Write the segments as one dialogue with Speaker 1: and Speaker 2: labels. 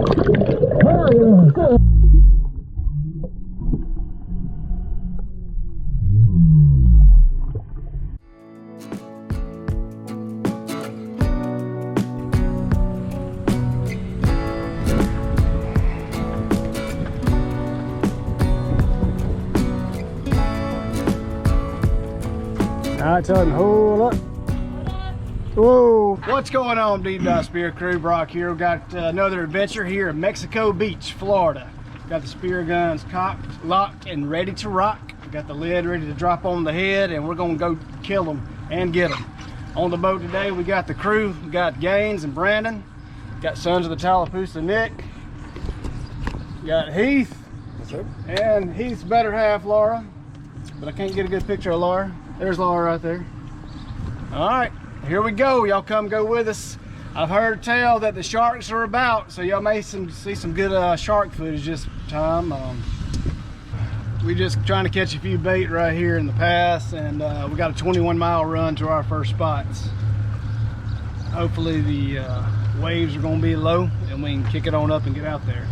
Speaker 1: All right, tell him hold up. Whoa. What's going on, D-Dot Spear Crew? Brock here. We've got another adventure here in Mexico Beach, Florida. Got the spear guns cocked, locked, and ready to rock. We got the lid ready to drop on the head, and we're gonna go kill them and get them. On the boat today, we got the crew. We got Gaines and Brandon. Got Sons of the Tallapoosa Nick. We got Heath.
Speaker 2: Yes, sir.
Speaker 1: And Heath's better half, Laura. But I can't get a good picture of Laura. There's Laura right there. All right, here we go. Y'all come go with us. I've heard tell that the sharks are about, so y'all may see some good shark footage this time. We just trying to catch a few bait right here in the pass, and we got a 21-mile run to our first spots. Hopefully the waves are gonna be low and we can kick it on up and get out there.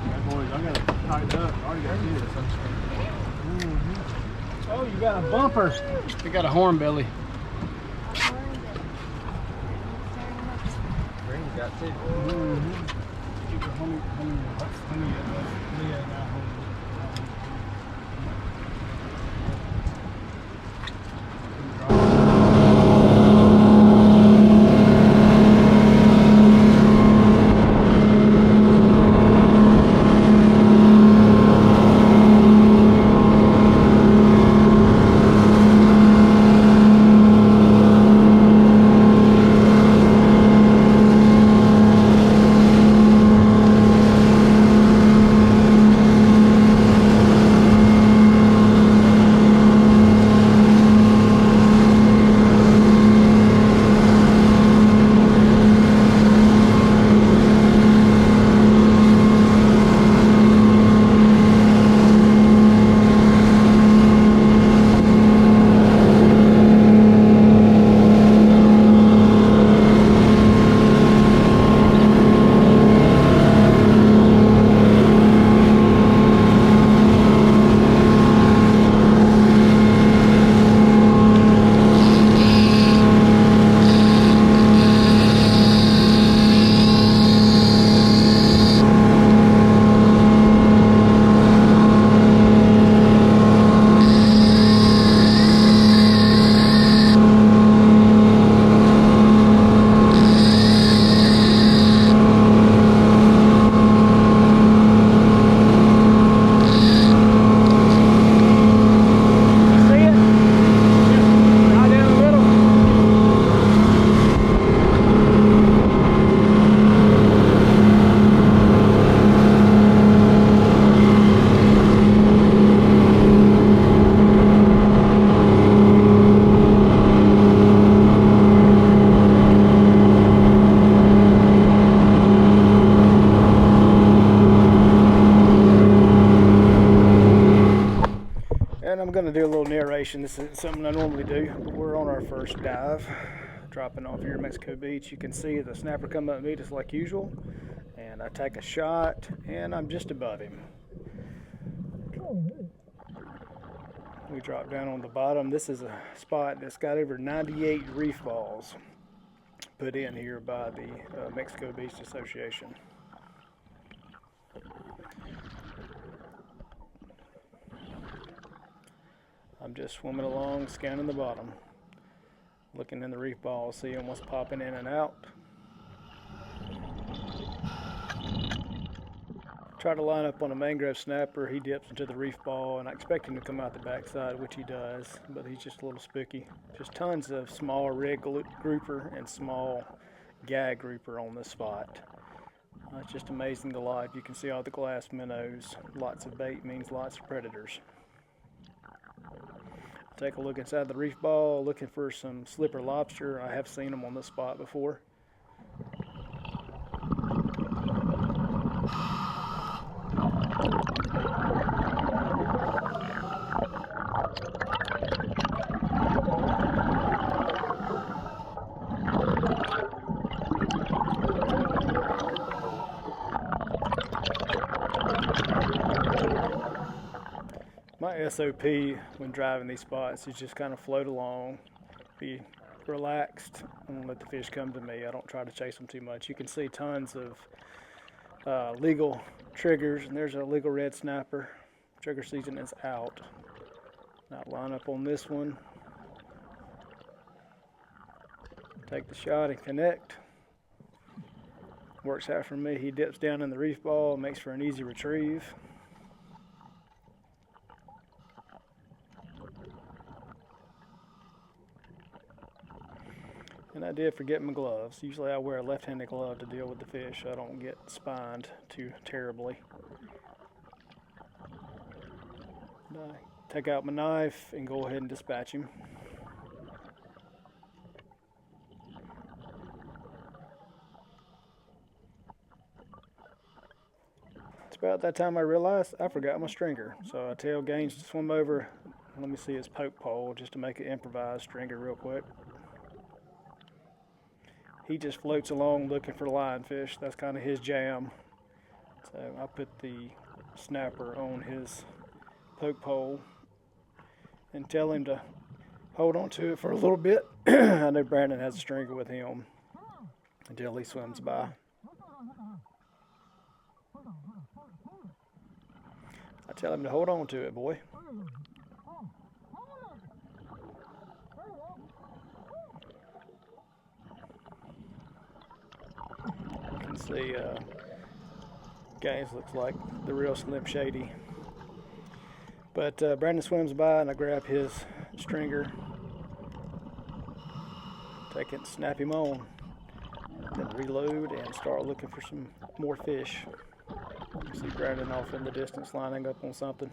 Speaker 1: All right, boys, I gotta tighten up. I already got to do this. Oh, you got a bumper. You got a hornbilly.
Speaker 2: Green's got two.
Speaker 1: I'm going to do a little narration. This is something I normally do. We're on our first dive, dropping off here in Mexico Beach. You can see the snapper come up and meet us like usual, and I take a shot, and I'm just above him. We drop down on the bottom. This is a spot that's got over 98 reef balls put in here by the Mexico Beach Association. I'm just swimming along, scanning the bottom, looking in the reef balls, seeing what's popping in and out. Try to line up on a mangrove snapper. He dips into the reef ball, and I expect him to come out the backside, which he does, but he's just a little spooky. Just tons of small red grouper and small gag grouper on this spot. It's just amazing to live. You can see all the glass minnows. Lots of bait means lots of predators. Take a look inside the reef ball, looking for some slipper lobster. I have seen them on this spot before.
Speaker 2: My SOP when driving these spots is just kind of float along, be relaxed, and let the fish come to me. I don't try to chase them too much. You can see tons of legal triggers, and there's a legal red snapper. Trigger season is out. Now line up on this one, take the shot and connect. Works out for me. He dips down in the reef ball, makes for an easy retrieve. And I did forget my gloves. Usually I wear a left-handed glove to deal with the fish so I don't get spined too terribly. And I take out my knife and go ahead and dispatch him. It's about that time I realized I forgot my stringer. So I tell Gaines to swim over. Let me see his poke pole just to make an improvised stringer real quick. He just floats along looking for lionfish. That's kind of his jam. So I put the snapper on his poke pole and tell him to hold on to it for a little bit. I know Brandon has a stringer with him until he swims by. I tell him to hold on to it, boy. You can see Gaines looks like the real Slim Shady. But Brandon swims by and I grab his stringer, take it and snap him on, then reload and start looking for some more fish. You see Brandon off in the distance lining up on something.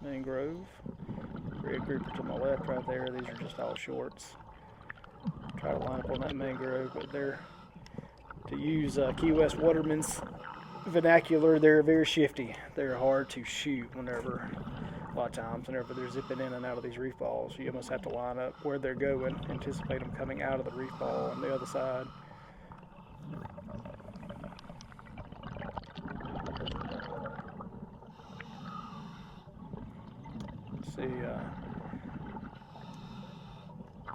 Speaker 2: Mangrove. Red grouper to my left right there. These are just all shorts. Try to line up on that mangrove, but they're, to use Key West watermen's vernacular, they're very shifty. They're hard to shoot whenever, a lot of times, whenever they're zipping in and out of these reef balls. You almost have to line up where they're going, anticipate them coming out of the reef ball on the other side. See,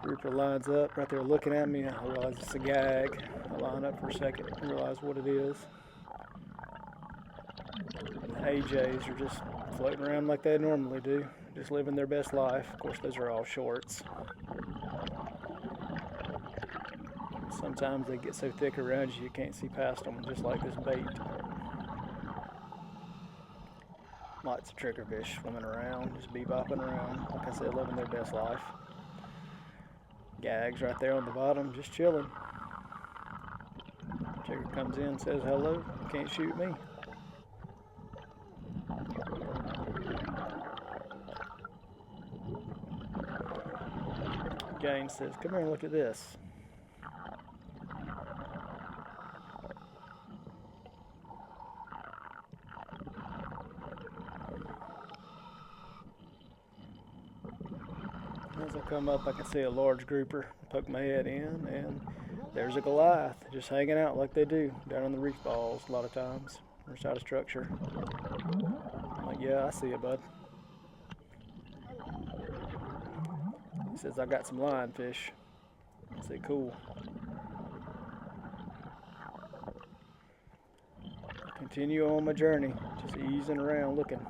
Speaker 2: grouper lines up right there looking at me. I realize it's a gag. I line up for a second and realize what it is. And the AJs are just floating around like they normally do, just living their best life. Of course, those are all shorts. Sometimes they get so thick around you can't see past them, just like this bait. Lots of triggerfish swimming around, just bebopping around, like I said, living their best life. Gags right there on the bottom, just chilling. Trigger comes in, says hello, can't shoot me. Gaines says, come here and look at this. As I come up, I can see a large grouper. Poke my head in, and there's a Goliath just hanging out like they do down on the reef balls a lot of times. Or out of structure. I'm like, yeah, I see it, bud. He says, I got some lionfish. I say, cool. Continue on my journey, just easing around looking.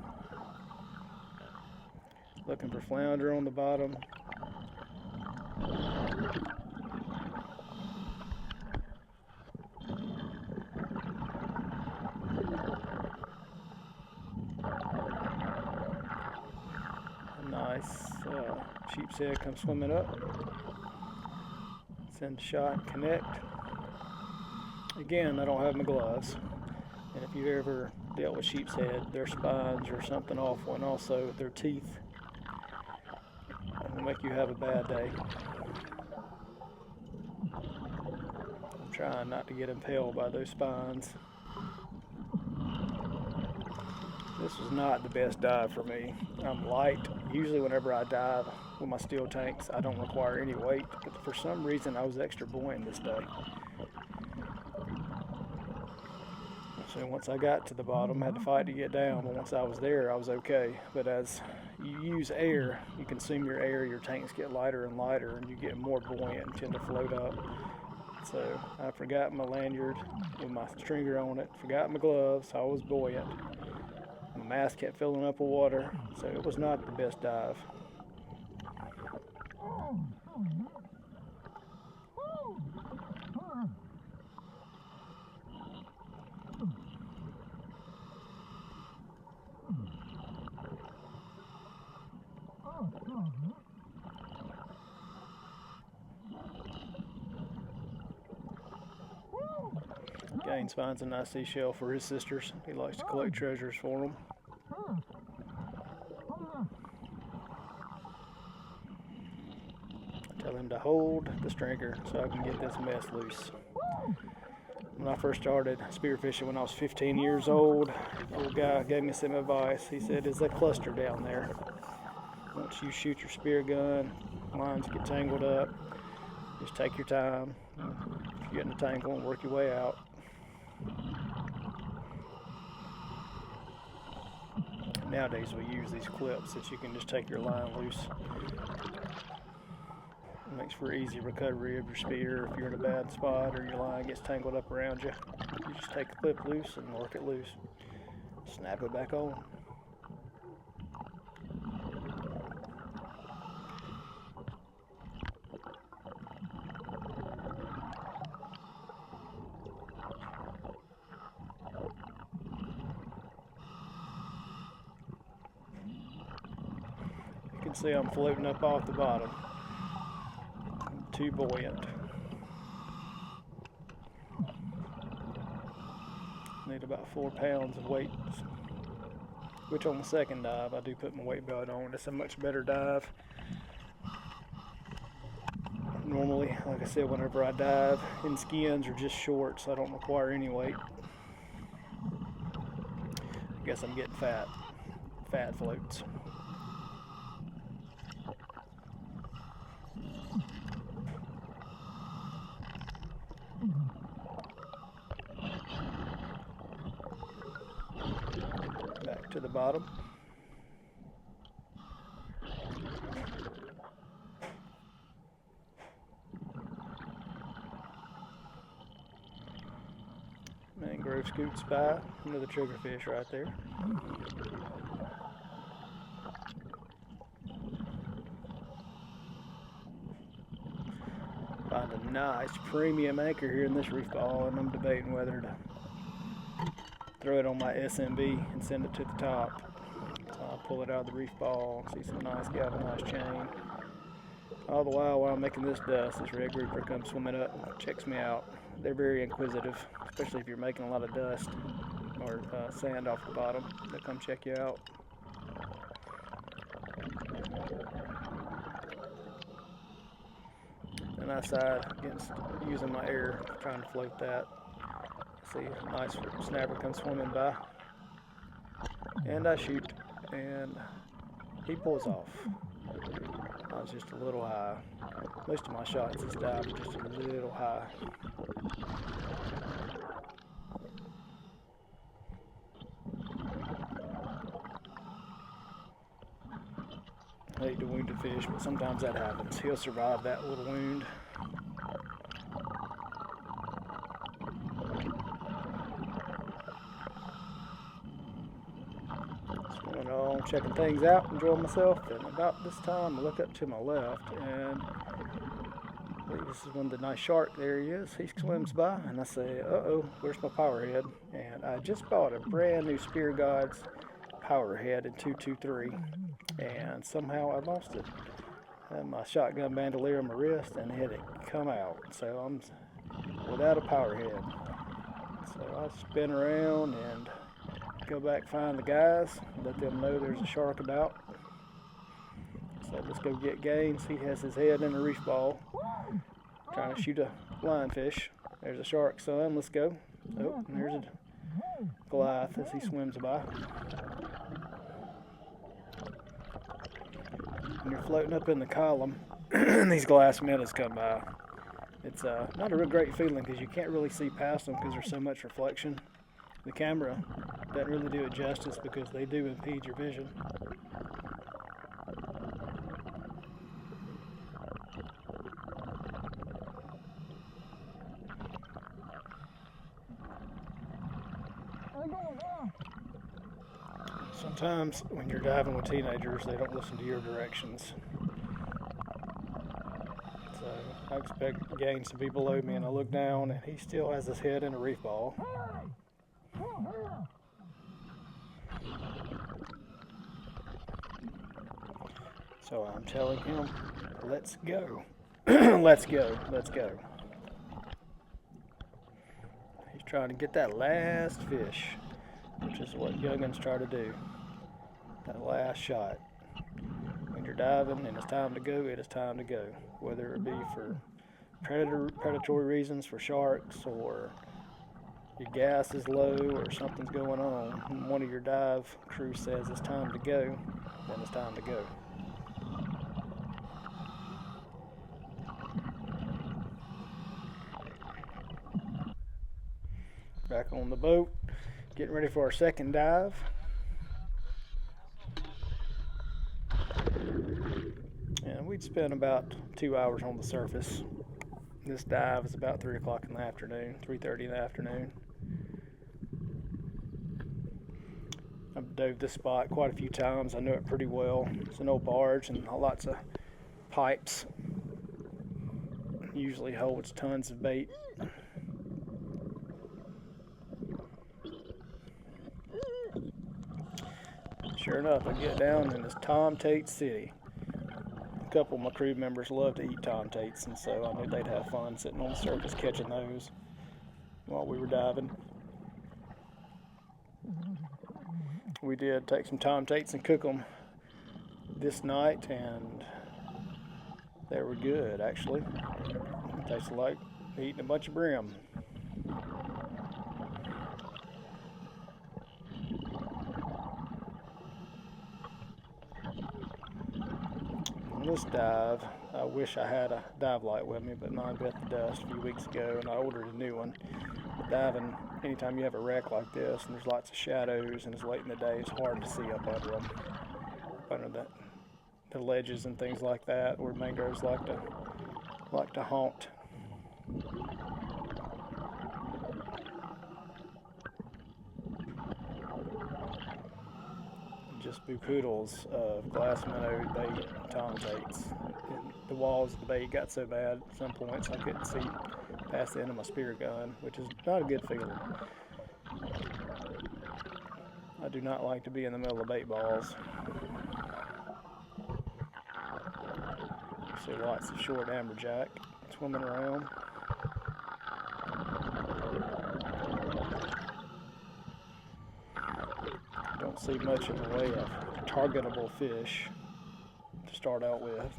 Speaker 2: Looking for flounder on the bottom. A nice sheep's head comes swimming up. Send a shot and connect. Again, I don't have my gloves. And if you've ever dealt with sheep's head, their spines are something awful, and also their teeth will make you have a bad day. I'm trying not to get impaled by those spines. This was not the best dive for me. I'm light. Usually whenever I dive with my steel tanks, I don't require any weight, but for some reason I was extra buoyant this day. So once I got to the bottom, I had to fight to get down, but once I was there, I was okay. But as you use air, you consume your air, your tanks get lighter and lighter, and you get more buoyant and tend to float up. So I forgot my lanyard with my stringer on it, forgot my gloves, so I was buoyant. My mask kept filling up with water, so it was not the best dive. Gaines finds a nice seashell for his sisters. He likes to collect treasures for them. Tell him to hold the stringer so I can get this mess loose. When I first started spearfishing when I was 15 years old, a little guy gave me some advice. He said, "Is that cluster down there? Once you shoot your spear gun, lines get tangled up. Just take your time. If you get in a tangle, and work your way out." Nowadays we use these clips that you can just take your line loose. It makes for easy recovery of your spear if you're in a bad spot or your line gets tangled up around you. You just take the clip loose and work it loose. Snap it back on. You can see I'm floating up off the bottom. I'm too buoyant. Need about 4 pounds of weight, which on the second dive I do put my weight belt on. It's a much better dive. Normally, like I said, whenever I dive in skins or just shorts, I don't require any weight. I guess I'm getting fat. Fat floats. Back to the bottom. Mangrove scoots by, another triggerfish right there. Find a nice premium anchor here in this reef ball, and I'm debating whether to throw it on my SMB and send it to the top. So I'll pull it out of the reef ball, see some nice galvanized chain. All the while I'm making this dust, this red grouper comes swimming up and checks me out. They're very inquisitive, especially if you're making a lot of dust or sand off the bottom. They'll come check you out. And I side against using my air, trying to float that. See a nice snapper comes swimming by, and I shoot, and he pulls off. I was just a little high. Most of my shots this dive are just a little high. I hate to wound a fish, but sometimes that happens. He'll survive that little wound. Swimming on, checking things out, enjoying myself, and about this time I look up to my left, and I believe this is one of the nice shark. There he is. He swims by, and I say, "Uh-oh, where's my power head?" And I just bought a brand new Spear Gods power head in 223, and somehow I lost it. I had my shotgun bandolier on my wrist, and it had come out, so I'm without a power head. So I spin around and go back, find the guys, let them know there's a shark about. So let's go get Gaines. He has his head in a reef ball, trying to shoot a lionfish. There's a shark, son. Let's go. Oh, and there's a Goliath as he swims by. When you're floating up in the column, and these glass minnows come by, it's not a real great feeling because you can't really see past them because there's so much reflection. The camera doesn't really do it justice because they do impede your vision. Sometimes when you're diving with teenagers, they don't listen to your directions. So I expect Gaines to be below me, and I look down and he still has his head in a reef ball. So I'm telling him, let's go. Let's go. Let's go. He's trying to get that last fish, which is what youngins try to do. That last shot. When you're diving and it's time to go, it is time to go. Whether it be for predatory reasons, for sharks, or your gas is low or something's going on, and one of your dive crew says it's time to go, then it's time to go. Back on the boat, getting ready for our second dive. And we'd spent about 2 hours on the surface. This dive is about 3 o'clock in the afternoon, 3:30 in the afternoon. I've dove this spot quite a few times. I know it pretty well. It's an old barge and lots of pipes. Usually holds tons of bait. Sure enough, I get down in this Tom Tate City. A couple of my crew members love to eat Tom Tates, and so I knew they'd have fun sitting on the surface catching those while we were diving. We did take some Tom Tates and cook them this night, and they were good, actually. Tasted like eating a bunch of brim. On this dive, I wish I had a dive light with me, but mine bit the dust a few weeks ago, and I ordered a new one. Diving, anytime you have a wreck like this and there's lots of shadows and it's late in the day, it's hard to see up under them, under the ledges and things like that, where mangroves like to haunt. Just bouquetles of glass minnow bait, Tom Tates. The walls of the bait got so bad at some points I couldn't see past the end of my spear gun, which is not a good feeling. I do not like to be in the middle of bait balls. See lots of short amberjack swimming around. Don't see much in the way of targetable fish to start out with.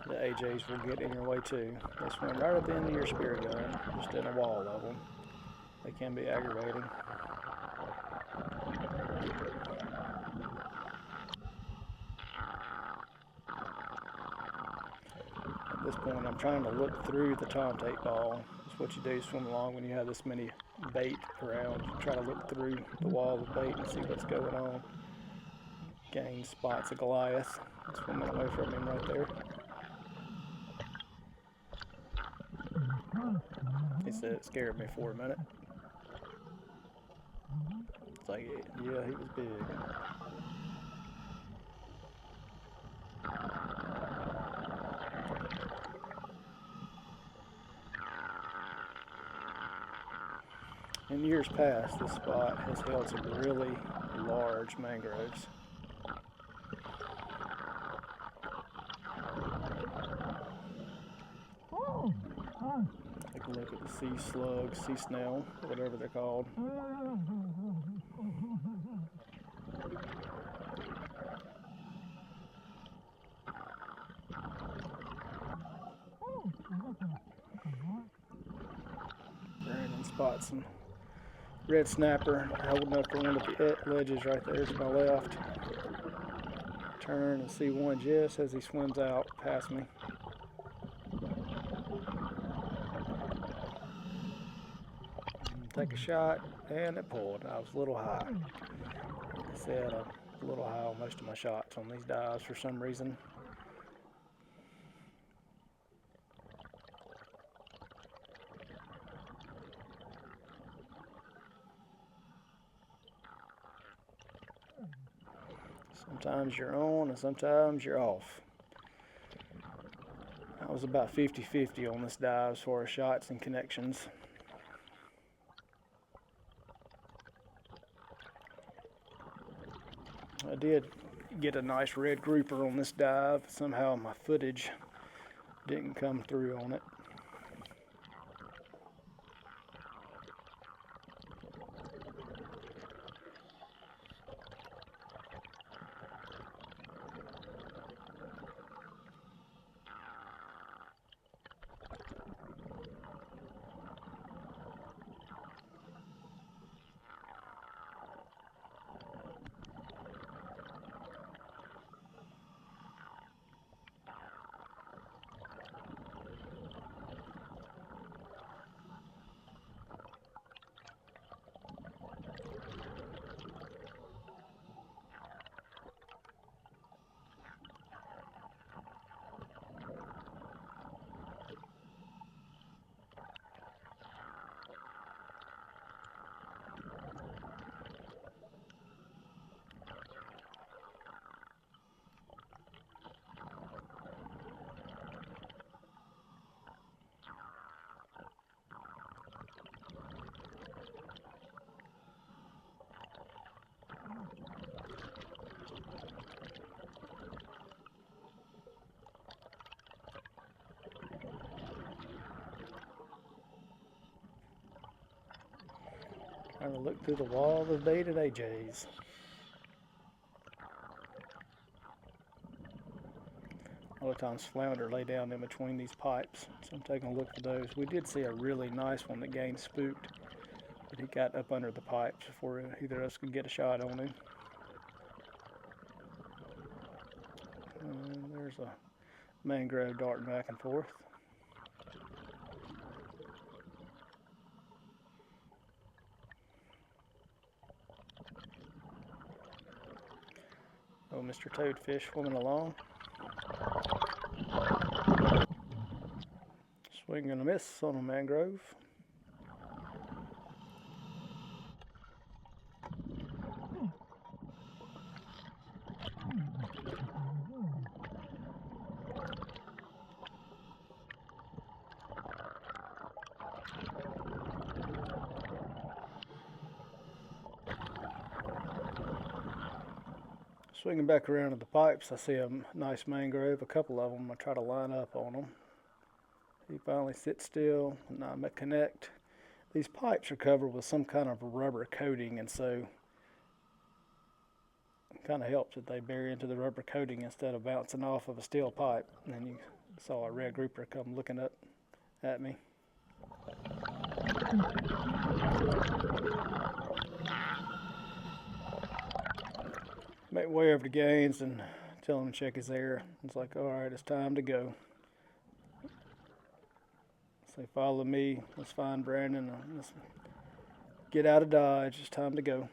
Speaker 2: The AJs will get in your way too. They swim right at the end of your spear gun, just in a wall of them. They can be aggravating. At this point, I'm trying to look through the Tom Tate ball. That's what you do, swim along when you have this many bait around. You try to look through the wall of bait and see what's going on. Gaines spots a Goliath swimming away from him right there. He said it scared me for a minute. It's like, yeah, he was big. In years past, this spot has held some really large mangroves. Take a look at the sea slug, sea snail, whatever they're called. spot some red snapper holding up to one of the ledges right there to my left. Turn and see one just as he swims out past me. Take a shot, and it pulled. I was a little high. Like I said, a little high on most of my shots on these dives for some reason. Sometimes you're on and sometimes you're off. I was about 50-50 on this dive as far as shots and connections. I did get a nice red grouper on this dive. Somehow my footage didn't come through on it. Trying to look through the wall of baited AJs. A lot of times flounder lay down in between these pipes, so I'm taking a look for those. We did see a really nice one that gained spooked, but he got up under the pipes before either of us could get a shot on him. And there's a mangrove darting back and forth. Oh, Mr. Toadfish swimming along. Swing and a miss on a mangrove. Swinging back around to the pipes, I see a nice mangrove, a couple of them. I try to line up on them. He finally sits still, and I'm at connect. These pipes are covered with some kind of rubber coating, and so it kind of helps that they bury into the rubber coating instead of bouncing off of a steel pipe. And then you saw a red grouper come looking up at me. Make way over to Gaines and tell him to check his air. It's like, all right, it's time to go. Say, follow me. Let's find Brandon. Let's get out of Dodge. It's time to go.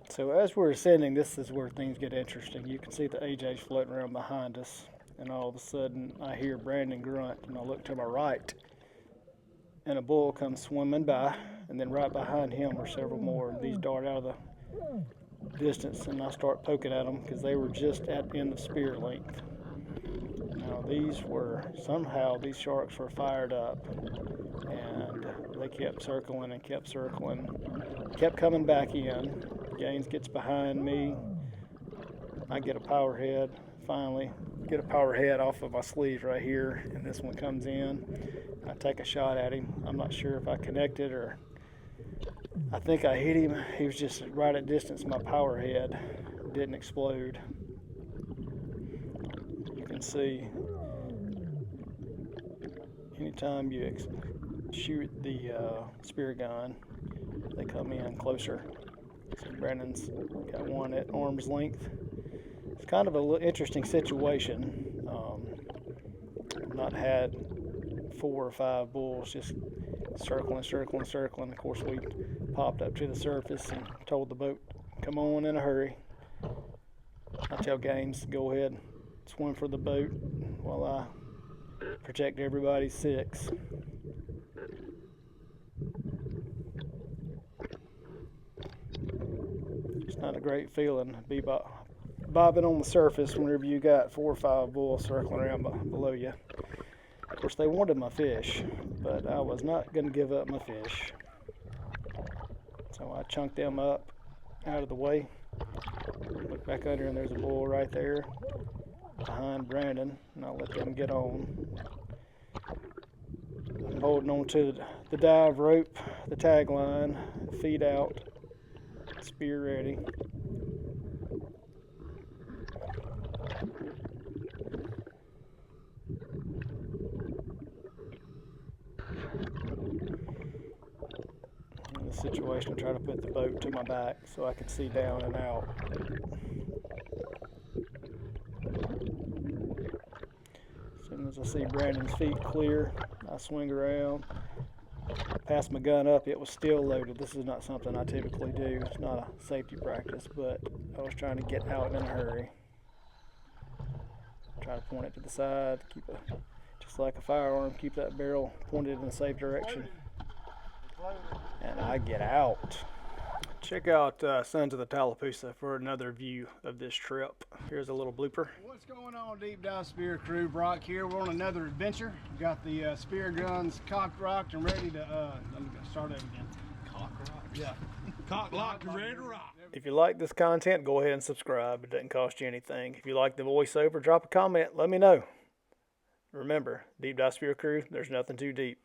Speaker 2: So as we're ascending, this is where things get interesting. You can see the AJs floating around behind us, and all of a sudden I hear Brandon grunt, and I look to my right, and a bull comes swimming by, and then right behind him are several more. These dart out of the distance, and I start poking at them because they were just at the end of spear length. Now these sharks were fired up, and they kept circling and kept circling, kept coming back in. Gaines gets behind me. I get a power head, finally get a power head off of my sleeve right here, and this one comes in. I take a shot at him. I'm not sure if I connected or I think I hit him. He was just right at distance. My power head didn't explode. You can see, anytime you shoot the spear gun, they come in closer. So Brandon's got one at arm's length. It's kind of an interesting situation. Not had 4 or 5 bulls just circling. Of course, we popped up to the surface and told the boat, come on in a hurry. I tell Gaines, go ahead, swim for the boat while I protect everybody's 6. It's not a great feeling to be bobbing on the surface whenever you got 4 or 5 bulls circling around below you. Of course, they wanted my fish, but I was not going to give up my fish. So I chunked them up out of the way. Look back under, and there's a bull right there behind Brandon, and I'll let them get on. I'm holding on to the dive rope, the tag line, feet out, spear ready. In this situation, I try to put the boat to my back so I can see down and out. As soon as I see Brandon's feet clear, I swing around, pass my gun up. It was still loaded. This is not something I typically do. It's not a safety practice, but I was trying to get out in a hurry. Try to point it to the side, keep it just like a firearm, keep that barrel pointed in a safe direction. And I get out. Check out Sons of the Tallapoosa for another view of this trip. Here's a little blooper.
Speaker 1: What's going on, Deep Dive Spear Crew? Brock here. We're on another adventure. We got the spear guns cocked, rocked, and ready to, let me start that again.
Speaker 3: Cock rock.
Speaker 1: Yeah.
Speaker 3: Cock locked and ready to rock.
Speaker 2: If you like this content, go ahead and subscribe. It doesn't cost you anything. If you like the voiceover, drop a comment. Let me know. Remember, Deep Dive Spear Crew, there's nothing too deep.